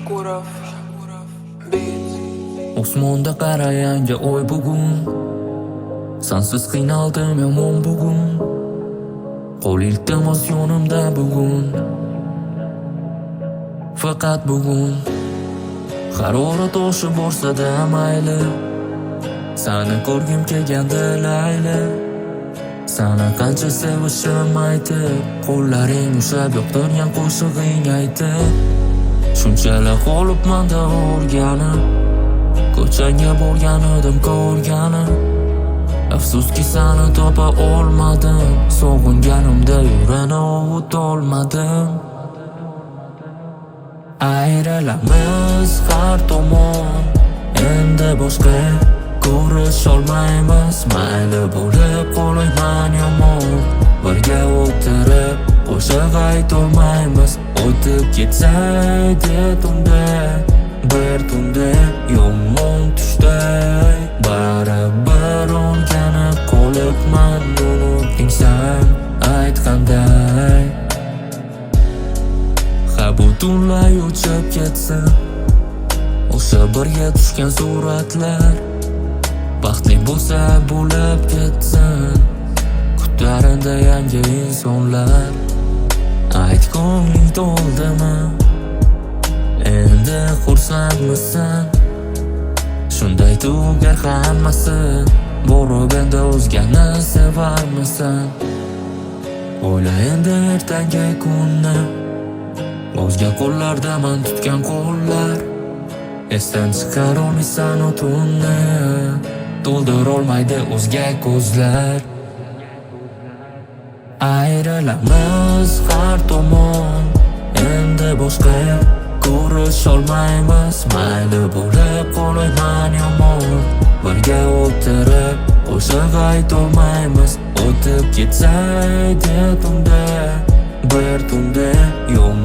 Shakurov Beats. Osmonda qara yangi oy bugun, sensiz qiynaldim yomon bugun. Qo'l iltimos yonimda bugun, faqat bugun. Harorat oshib borsa-da mayli, seni ko'rgim kelganda layli. Sana qancha sevishim aytib, qo'llaring ushlab yoqtirgan qo'shig'ing aytib. Shunchalar qolibman-da o'rganib, ko'changga borgan edim ko'rganim. Afsuski seni topa olmadim, sog'inganimda yurini ovutolmadim. Ayrilamiz har tomon, endi boshqa ko'rish olmaymiz. Mayli bo'lib qolayman yomon, birga o'tirib qo'shiq aytolmaymiz. O'tib ketsaydi tunda, bir tunda yomon tushda. Baribir o'rganib qolibman, unuting sen aytganday. Ha butunlay o'chib ketsin o'sha birga tushgan suratlar. Baxtli bo'lsa bo'lib ketsin kutlarinda yangi insonlar. Ayt ko'ngling to'ldimi, endi xursandmisan? Shunday tugar hammasi, borib endi o'zgani sevarmisan? O'yla endi ertangi kunni, o'zga qo'llardaman tutgan qo'llar. Esdan chiqarolmaysan o tunni, to'ldirolmaydi o'zga ko'zlar. Ayrilamiz har tomon, endi boshqa ko'rish olmaymiz. Mayli bo'lib qolayman yomon, birga o'tirib qo'shiq aytolmaymiz. O'tib ketsaydi tunda, bir tunda yomon